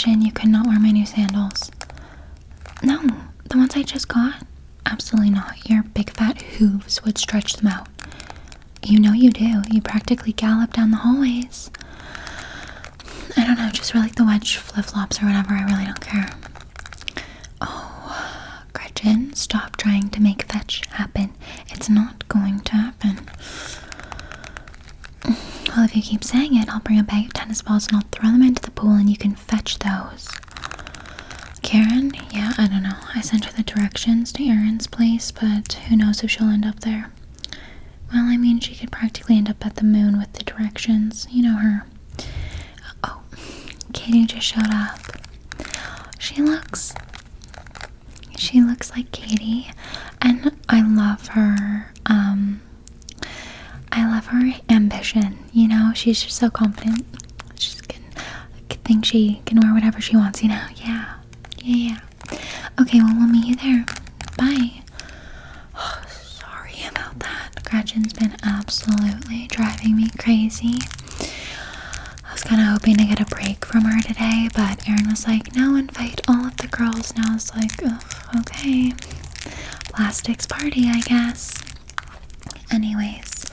Gretchen, you could not wear my new sandals. No, the ones I just got? Absolutely not. Your big fat hooves would stretch them out. You know you do. You practically gallop down the hallways. I don't know, just wear like the wedge flip-flops or whatever. I really don't care. Oh, Gretchen, stop trying to make fetch happen. It's not going to happen. Well, if you keep saying it, I'll bring a bag of tennis balls and I'll throw them into the pool and you can fetch those. Karen? Yeah, I don't know. I sent her the directions to Erin's place, but who knows if she'll end up there. Well, I mean, she could practically end up at the moon with the directions. You know her. Oh, Katie just showed up. She looks like Katie, and I love her, ambition, you know? She's just so confident. She think she can wear whatever she wants, you know? Yeah. Okay, well, we'll meet you there. Bye. Oh, sorry about that. Gretchen's been absolutely driving me crazy. I was kind of hoping to get a break from her today, but Erin was like, no, invite all of the girls. And I was like, oh, okay. Plastics party, I guess. Anyways,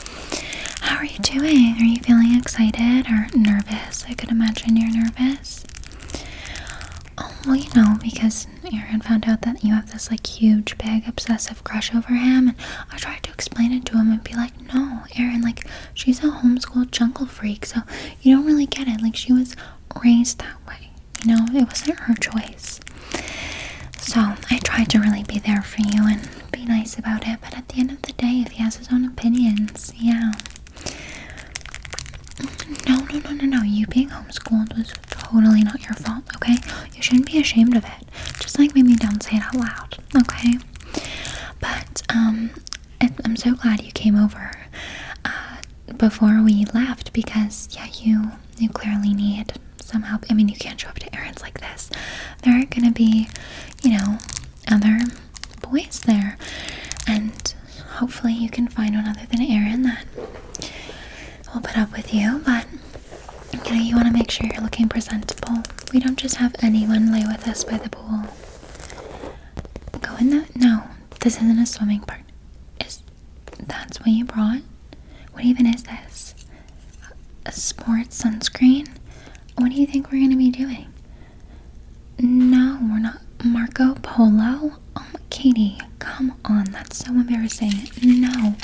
how are you doing? Are you feeling excited or nervous? I could imagine you're nervous. Oh, well, you know, because Erin found out that you have this, like, huge, big, obsessive crush over him, and I tried to explain it to him and be like, no, Erin, like, she's a homeschooled jungle freak, so you don't really get it. Like, she was raised that way, you know? It wasn't her choice. So I tried to really be there for you and be nice about it, but at the end of the day, if he has his own opinions, yeah. No. You being homeschooled was totally not your fault, okay? You shouldn't be ashamed of it. Just, like, maybe don't say it out loud, okay? But, I'm so glad you came over before we left because, yeah, you clearly need some help. I mean, you can't show up to errands like this. There are gonna be, you know, other boys there, and hopefully you can find one other than Erin that will put up with you, but you know, you want to make sure you're looking presentable. We don't just have anyone lay with us by the pool. Go in the... No, this isn't a swimming part. That's what you brought? What even is this? A sports sunscreen? What do you think we're going to be doing? No, we're not. Marco Polo? Oh, Katie, come on. That's so embarrassing. No.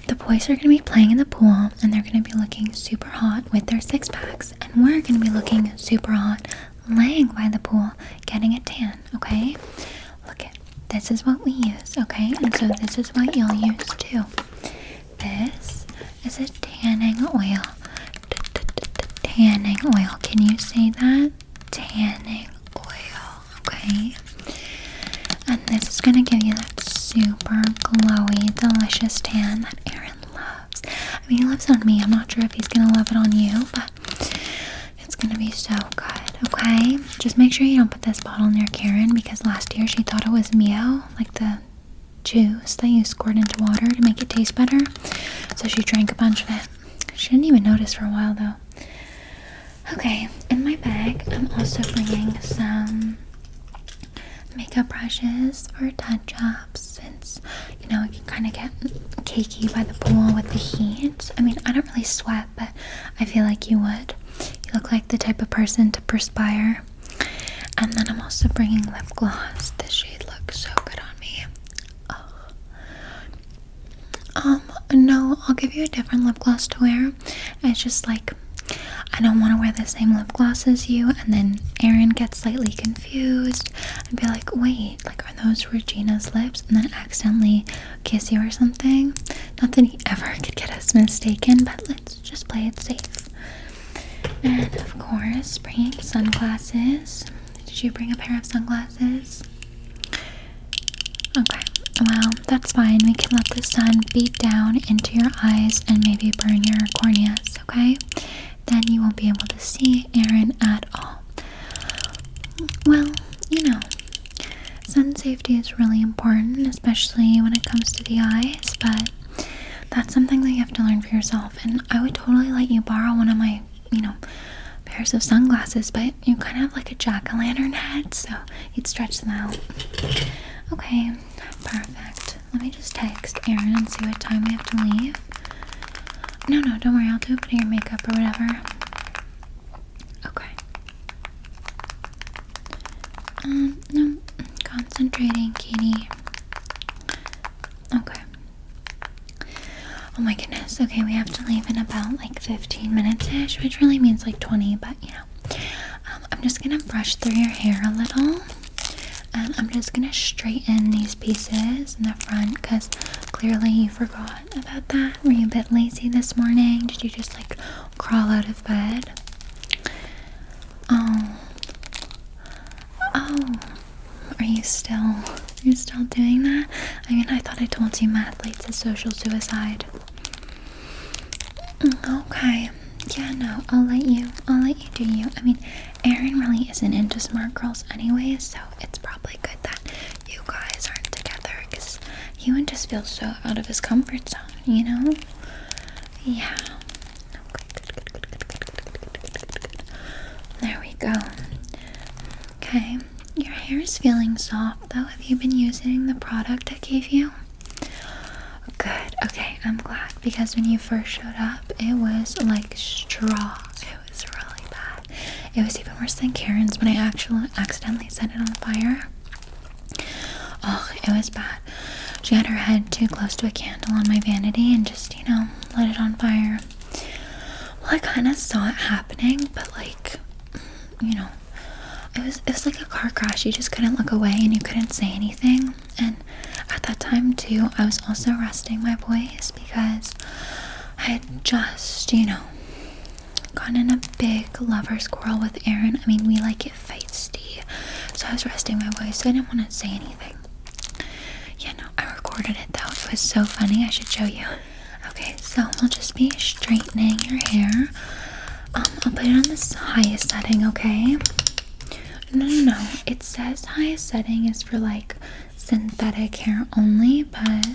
The boys are going to be playing in the pool, and they're going to be looking super hot with their six-packs, and we're going to be looking super hot laying by the pool, getting a tan, okay? Look it. This is what we use, okay? And so this is what you'll use, too. This is a tanning oil. Tanning oil. Can you say that? Tanning oil, okay? And this is going to give you that super glowy, delicious tan that Aaron loves. I mean, he loves on me. I'm not sure if he's going to love it on you, but it's going to be so good, okay? Just make sure you don't put this bottle near Karen because last year she thought it was Mio, like the juice that you squirt into water to make it taste better. So she drank a bunch of it. She didn't even notice for a while, though. Okay, in my bag, I'm also bringing some makeup brushes for touch-ups since, you know, it can kind of get cakey by the pool with the heat. I mean, I don't really sweat, but I feel like you would. You look like the type of person to perspire. And then I'm also bringing lip gloss. This shade looks so good on me. No, I'll give you a different lip gloss to wear. It's just like, I don't want to wear the same lip gloss as you, and then Erin gets slightly confused and be like, wait, like, are those Regina's lips? And then accidentally kiss you or something. Not that he ever could get us mistaken, but let's just play it safe. And of course, bringing sunglasses. Did you bring a pair of sunglasses? Okay, well, that's fine. We can let the sun beat down into your eyes and maybe burn your corneas, okay? Then you won't be able to see Erin at all. Well, you know, sun safety is really important, especially when it comes to the eyes, but that's something that you have to learn for yourself. And I would totally let you borrow one of my, you know, pairs of sunglasses, but you kind of have like a jack-o'-lantern head, so you'd stretch them out. Okay, perfect. Let me just text Erin and see what time we have to leave. No, don't worry, I'll do a bit of your makeup or whatever. Okay. No, concentrating, Katie. Okay. Oh my goodness. Okay, we have to leave in about like 15 minutes-ish, which really means like 20, but you know. I'm just gonna brush through your hair a little, and I'm just gonna straighten these pieces in the front, because clearly you forgot about that. Were you a bit lazy this morning? Did you just like crawl out of bed? Oh, you're still doing that? I mean, I thought I told you math leads to social suicide. Okay. Yeah, no, I'll let you do you. I mean, Erin really isn't into smart girls anyway, so it's probably good that you guys aren't together, because he would just feel so out of his comfort zone, you know? Yeah. Good. There we go. Okay. Your hair is feeling soft though. Have you been using the product I gave you? Good. Okay, I'm glad, because when you first showed up, it was like straw. It was really bad. It was even worse than Karen's when I accidentally set it on fire. Oh, it was bad. She had her head too close to a candle on my vanity and just, you know, lit it on fire. Well, I kind of saw it happening, but like, you know, it was like a car crash. You just couldn't look away and you couldn't say anything. And at that time too, I was also resting my voice because I had just, you know, gotten in a big lover's quarrel with Erin. I mean, we like it feisty, so I was resting my voice, so I didn't want to say anything. Yeah, no, I recorded it though. It was so funny. I should show you. Okay, so we'll just be straightening your hair. I'll put it on this highest setting, okay? No. It says highest setting is for like synthetic hair only, but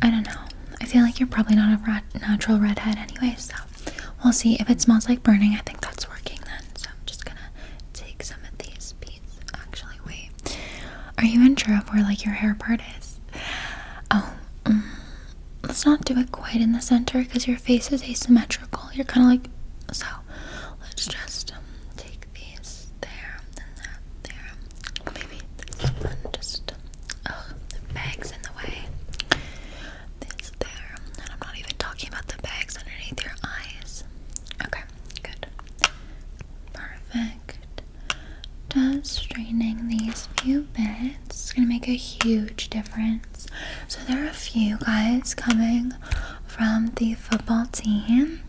I don't know. I feel like you're probably not a natural redhead anyway, so we'll see. If it smells like burning, I think that's working then. So I'm just gonna take some of these beads. Actually, wait. Are you unsure of where like your hair part is? Oh, let's not do it quite in the center because your face is asymmetrical. You're kind of like, so let's just take these there and that there. Maybe this one just, the bag's in the way. This there, and I'm not even talking about the bags underneath your eyes. Okay, good. Perfect. Just straightening these few bits is gonna make a huge difference. So there are a few guys coming from the football team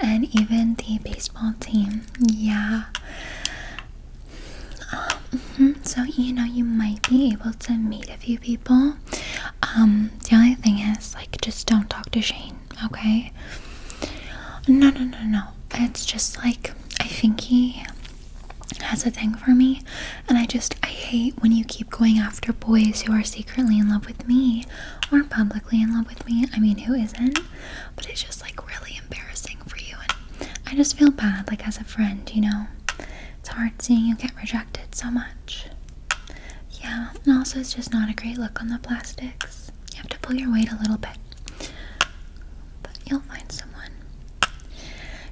and even the baseball team. Yeah. So, you know, you might be able to meet a few people. The only thing is, like, just don't talk to Shane, okay? No. It's just, like, I think he has a thing for me, and I hate when you keep going after boys who are secretly in love with me or publicly in love with me. I mean, who isn't? But it's just, like, really embarrassing for you, and I just feel bad, like, as a friend, you know? It's hard seeing you get rejected so much. Yeah, and also it's just not a great look on the plastics. You have to pull your weight a little bit. But you'll find someone.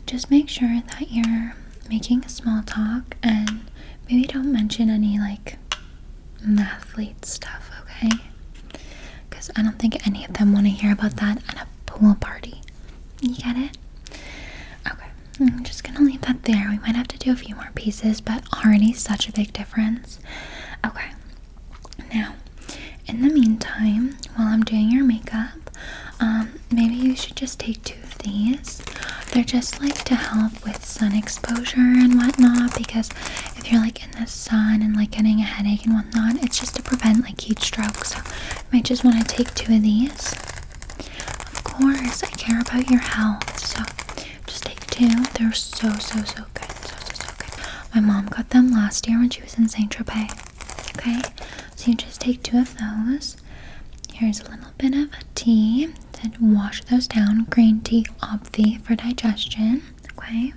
Just make sure that you're making small talk and maybe don't mention any, like, mathlete stuff, okay? Because I don't think any of them want to hear about that at a pool party. You get it? Okay. I'm just gonna leave that there. We might have to do a few more pieces, but already such a big difference. Okay. Now, in the meantime, while I'm doing your makeup, maybe you should just take 2 of these. They're just like to help with sun exposure and whatnot, because if you're like in the sun and like getting a headache and whatnot, it's just to prevent like heat stroke. So you might just want to take 2 of these. Of course, I care about your health, so just take 2. They're so good. So good. My mom got them last year when she was in Saint Tropez. Okay, so you just take 2 of those. Here's a little bit of a tea to wash those down. Green tea, obvi, for digestion. Okay,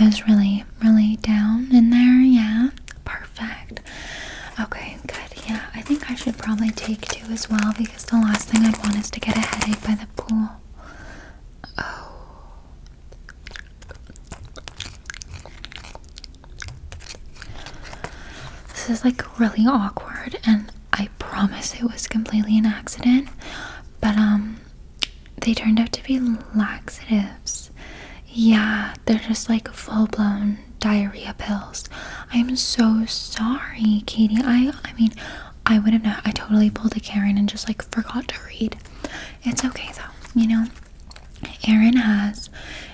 those really, really down in there? Yeah, perfect. Okay, good. Yeah, I think I should probably take 2 as well, because the last thing I'd want is to get a headache by the pool. Oh. This is like really awkward, and I promise it was completely an accident, but they turned out to be laxatives. Yeah, they're just like full-blown diarrhea pills. I'm so sorry, Katie. I mean, I would have not. I totally pulled a Karen and just like forgot to read. It's okay though, you know. Aaron has,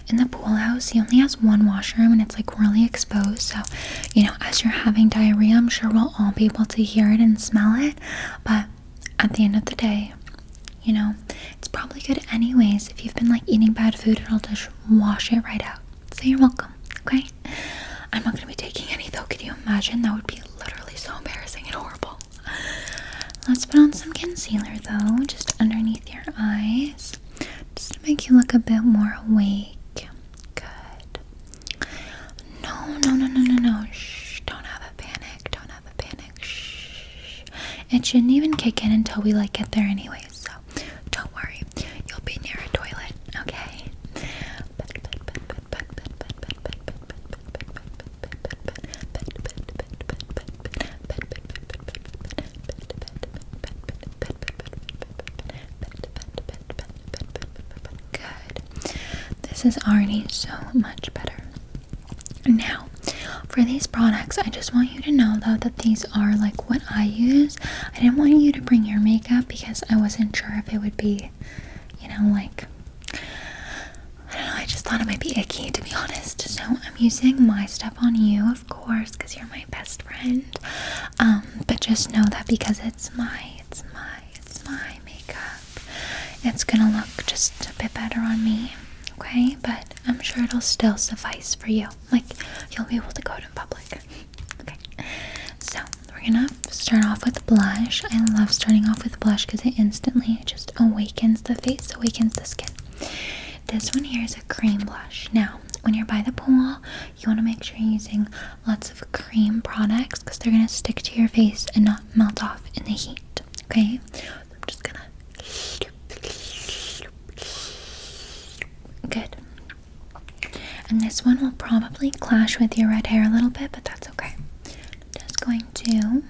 in the pool house, he only has 1 washroom, and it's like really exposed, so, you know, as you're having diarrhea, I'm sure we'll all be able to hear it and smell it, but at the end of the day, you know, it's probably good anyways. If you've been like eating bad food, it'll just wash it right out. So you're welcome, okay? I'm not gonna be taking any though. Could you imagine? That would be literally so embarrassing and horrible. Let's put on some concealer though, just underneath your eyes, just to make you look a bit more awake. Good. No. Shh. Don't have a panic. Shh. It shouldn't even kick in until we like get there anyways, so don't worry. You'll be near a toilet, okay? Good. This is already so much better. Now, for these products, I just want you to know though that these are like what I use. I didn't want you to bring your makeup because I wasn't sure if it would be, you know, like, I don't know, I just thought it might be icky, to be honest. So I'm using my stuff on you, of course, because you're my best friend. But just know that because it's my makeup, it's gonna look just a bit better on me. Okay, but I'm sure it'll still suffice for you. Like, you'll be able to go out in public. Okay, so we're gonna start off with blush. I love starting off with blush because it instantly just awakens the face, awakens the skin. This one here is a cream blush. Now, when you're by the pool, you want to make sure you're using lots of cream products because they're gonna stick to your face and not melt off in the heat. Okay, so I'm just gonna. Good. And this one will probably clash with your red hair a little bit, but that's okay. Just going to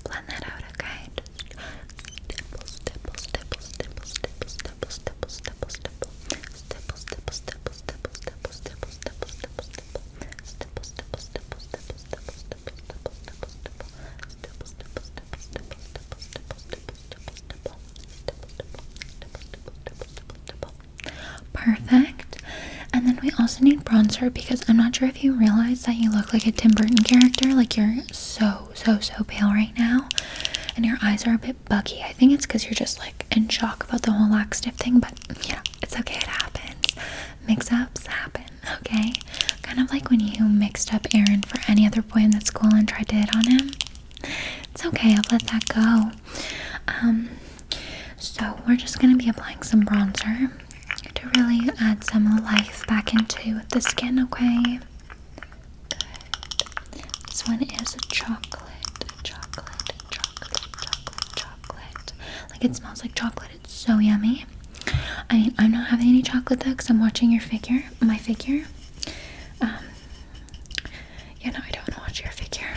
blend that out, okay? Perfect. And then we also need bronzer because I'm not sure if you realize that you look like a Tim Burton character. Like, you're so pale right now, and your eyes are a bit buggy. I think it's because you're just like in shock about the whole laxative thing, but you know, it's okay, it happens. Mix-ups happen, okay? Kind of like when you mixed up Aaron for any other boy in the school and tried to hit on him. It's okay, I'll let that go. So we're just gonna be applying some bronzer to really add some life back into the skin, okay? Good. This one is chocolate. Like, it smells like chocolate. It's so yummy. I mean, I'm not having any chocolate though because I'm watching my figure. Yeah, no, I don't want to watch your figure.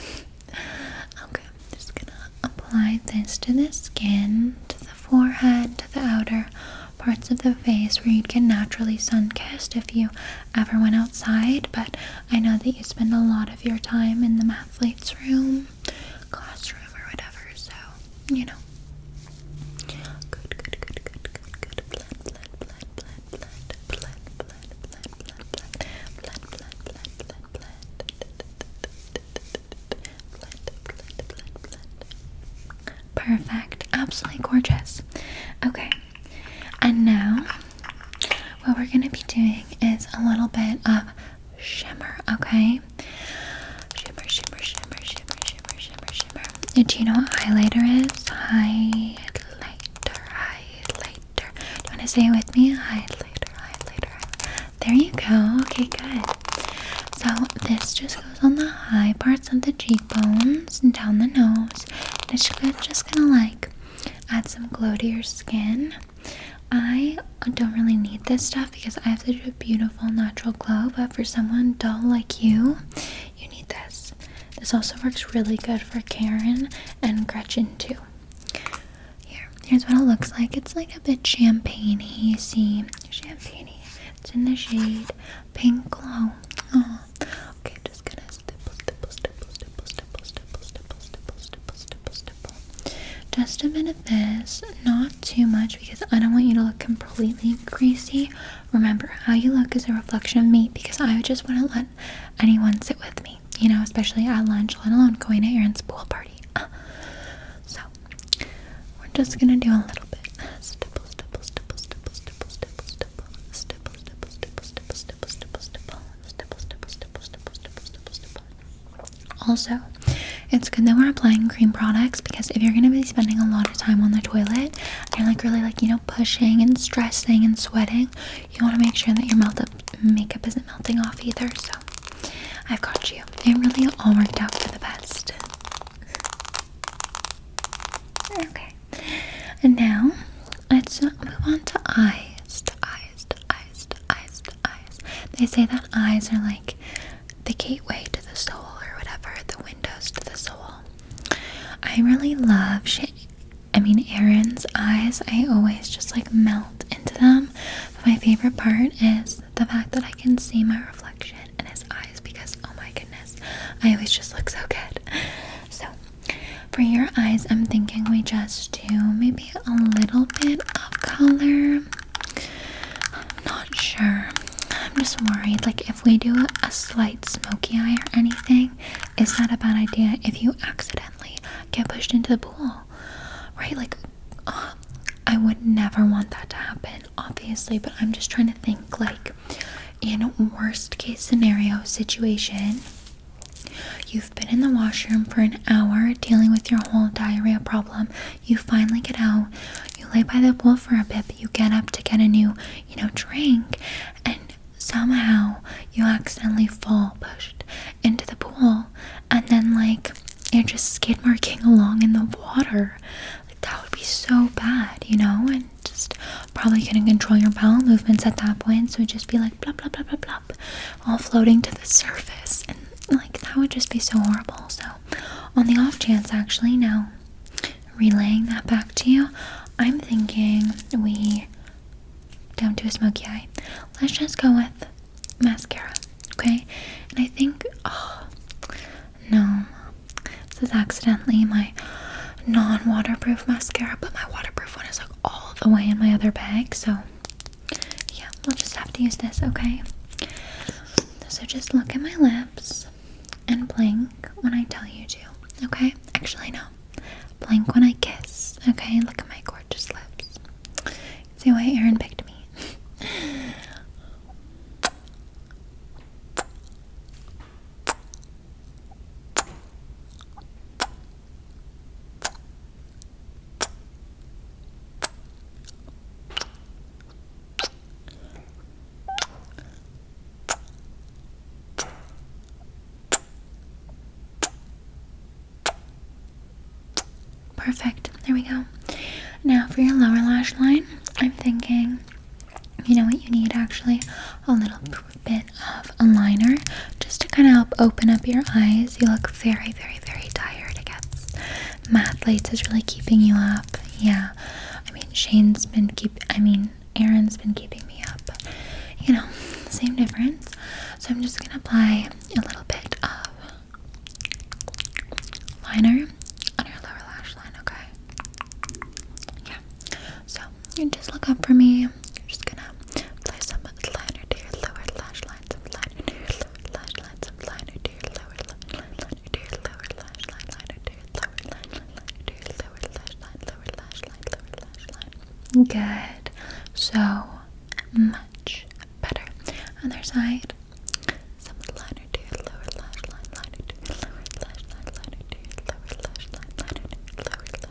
Okay, I'm just gonna apply this to the skin, to the forehead, to the outer parts of the face where you'd get naturally sun-kissed if you ever went outside, but I know that you spend a lot of your time in the mathlete's room, classroom, or whatever, so, you know. Perfect. Absolutely gorgeous. Okay. And now, what we're going to be doing is a little bit of shimmer, okay? Shimmer. Do you know what highlighter is? Highlighter. Do you want to say it with me? Highlighter. There you go. Okay, good. So this just goes on the high parts of the cheekbones and down the nose. It's just gonna like add some glow to your skin. I don't really need this stuff because I have such a beautiful natural glow, but for someone dull like you, you need this. This also works really good for Karen and Gretchen too. Here's what it looks like. It's like a bit champagne-y. See? Champagne-y. It's in the shade Pink Glow. Oh. Okay, just gonna stipple. Just a bit of this. Not too much because I don't want you to look completely greasy. Remember, how you look is a reflection of me because I just wouldn't let anyone sit with me. You know, especially at lunch, let alone going to Aaron's pool party. So, we're just gonna do a little bit. Stipple, stipple, stipple, stipple, stipple, stipple, stipple, stipple, stipple, stipple, stipple, stipple, stipple, stipple, stipple, stipple, stipple, stipple, stipple, stipple. Also, it's good that we're applying cream products because if you're going to be spending a lot of time on the toilet and you're like really like, you know, pushing and stressing and sweating, you want to make sure that your makeup isn't melting off either. So I've got you. It really all worked out for the best. Okay. And now let's move on to eyes. They say that eyes are like the gateway to the soul or whatever, the windows to the soul. I really love Aaron's eyes. I always just like melt into them. But my favorite part is the fact that I can see my reflection in his eyes because, oh my goodness, I always just look so good. So for your eyes, I'm thinking we just do maybe a little bit of color. I'm not sure. I'm just worried, like if we do a slight smoky eye or anything, is that a bad idea if you accidentally get pushed into the pool, right? Like, I would never want that to happen, obviously, but I'm just trying to think, like, in worst case scenario situation, you've been in the washroom for an hour dealing with your whole diarrhea problem, you finally get out, you lay by the pool for a bit, but you get up to get a new, drink, and somehow you accidentally fall pushed into the pool and then like you're just skid marking along in the water. Like that would be so bad, and just probably couldn't control your bowel movements at that point, so it'd just be like blub blub blub blub blub all floating to the surface, and like that would just be so horrible. So on the off chance, actually, now relaying that back to you, I'm thinking we don't do a smoky eye. Let's just go with mascara, okay? And I think, no, this is accidentally my non-waterproof mascara, but my waterproof one is like all the way in my other bag, so yeah, we'll just have to use this, okay? So just look at my lips and blink when I tell you to, okay? Actually, no, blink when I kiss, okay? Look at my gorgeous lips. See why Aaron picked me. Perfect. There we go. Now for your lower lash line, I'm thinking, you know what you need actually? A little bit of a liner just to kind of help open up your eyes. You look very, very, very tired. I guess math lights is really keeping you up. Yeah. Aaron's been keeping me up. But, same difference. So I'm just going to apply a little bit of liner on your lower lash line, okay? Yeah. So you just look up for me. I'm just going to apply some liner to your lower lash line, some liner to your lower lash line, some liner to your lower lash line, liner to your lower lash line, liner to your lower lash line, liner to your lower lash line, lower lash line, lower lash line. Good. So much better. Other side. Some liner to your lower lash line, liner to your lower lash line, liner to your lower lash line, liner to your lower lash line, lower lash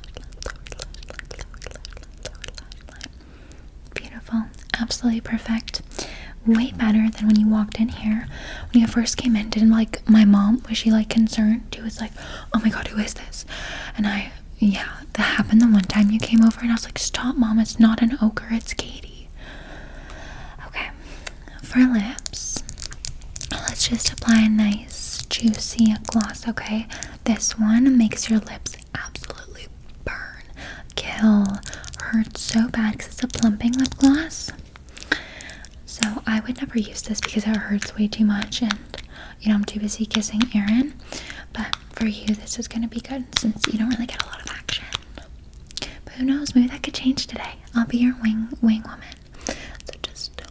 line, lower lash line, lower lash line. Beautiful. Absolutely perfect. way better than when you walked in here. When you first came in, didn't like my mom, was she like concerned? She was like, oh my god, who is this? And yeah, that happened the one time you came over and I was like, stop mom, it's not an ochre, it's Katie. Okay, for lips, let's just apply a nice juicy gloss, okay? This one makes your lips absolutely burn, kill, hurt so bad because it's a plumping lip gloss. So I would never use this because it hurts way too much and, you know, I'm too busy kissing Aaron. But for you, this is going to be good since you don't really get a lot of action. But who knows, maybe that could change today. I'll be your wing woman. So just...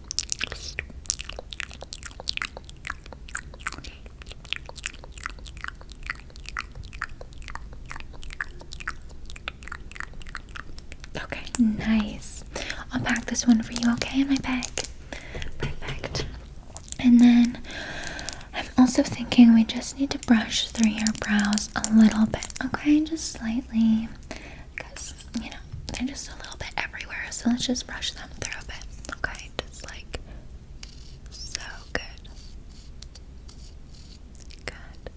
Okay, nice. I'll pack this one for you, okay, in my bag. Perfect. And then I'm also thinking we just need to brush through your brows a little bit, okay? Just slightly, because, you know, they're just a little bit everywhere. So let's just brush them through a bit, okay? Just like so good. Good.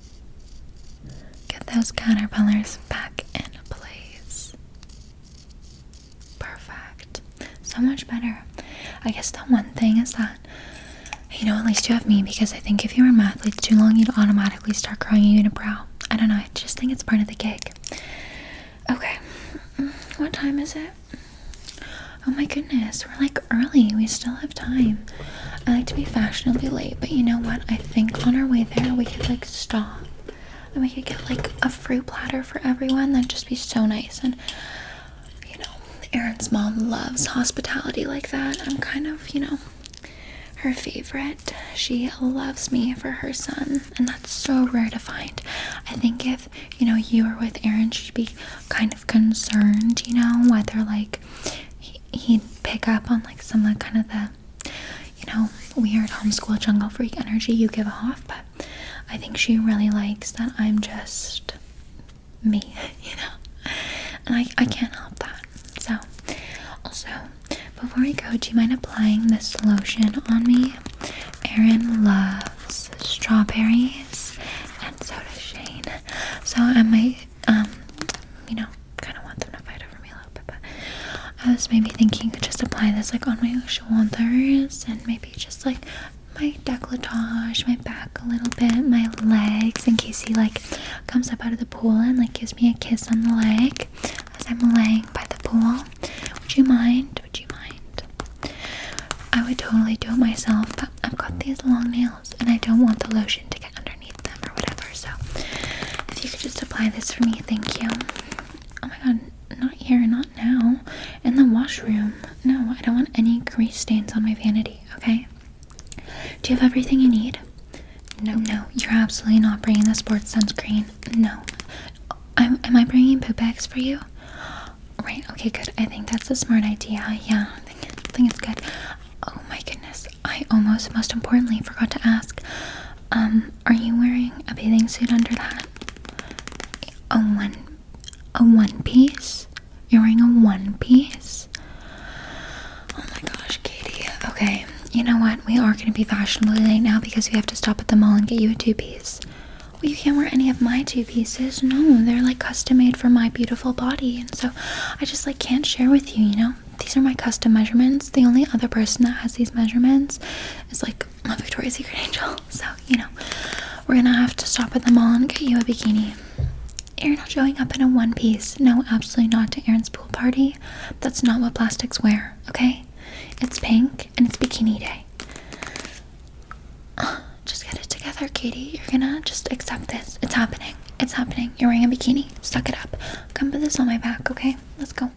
Get those caterpillars back in place. Perfect. So much better. I guess the one thing is that, you know, at least you have me, because I think if you were mathletes too long, you'd automatically start growing a unibrow. I don't know, I just think it's part of the gig. Okay, what time is it? Oh my goodness, we're like early, we still have time. I like to be fashionably late, but you know what? I think on our way there, we could like stop and we could get like a fruit platter for everyone. That'd just be so nice. And, you know, Aaron's mom loves hospitality like that. I'm kind of, you know, her favorite. She loves me for her son, and that's so rare to find. I think if, you know, you were with Aaron, she'd be kind of concerned, you know, whether like he'd pick up on like some of kind of the, you know, weird homeschool jungle freak energy you give off. But I think she really likes that I'm just me, you know, and I can't help that. So also, before we go, do you mind applying this lotion on me? Aaron loves strawberries, and so does Shane. So I might, you know, kind of want them to fight over me a little bit, but I was maybe thinking to just apply this like on my shoulders and maybe just like my décolletage, my back a little bit, my legs, in case he like comes up out of the pool and like gives me a kiss on the leg as I'm laying by the pool. Would you mind? Would you mind? I would totally do it myself, but I've got these long nails and I don't want the lotion to get underneath them or whatever. So if you could just apply this for me, thank you. Oh my god, not here, not now. In the washroom. No, I don't want any grease stains on my vanity, okay? Do you have everything you need? No, you're absolutely not bringing the sports sunscreen. No. Am I bringing poop bags for you? Right, okay, good. I think that's a smart idea. Yeah, I think it's good. Oh my goodness. I almost, most importantly, forgot to ask. Are you wearing a bathing suit under that? A one piece? You're wearing a one piece? Oh my gosh, Katie. Okay, you know what? We are going to be fashionably late now because we have to stop at the mall and get you a two-piece. Well, you can't wear any of my two pieces. No, they're like custom made for my beautiful body, and so I just like can't share with you, you know? These are my custom measurements. The only other person that has these measurements is like a Victoria's Secret angel. So, you know, we're gonna have to stop at the mall and get you a bikini. You're not showing up in a one piece. No, absolutely not, to Aaron's pool party. That's not what plastics wear, okay? It's pink and it's bikini day. Just get it together, Katie. You're gonna just accept this. It's happening. It's happening. You're wearing a bikini. Suck it up. Come put this on my back, okay? Let's go.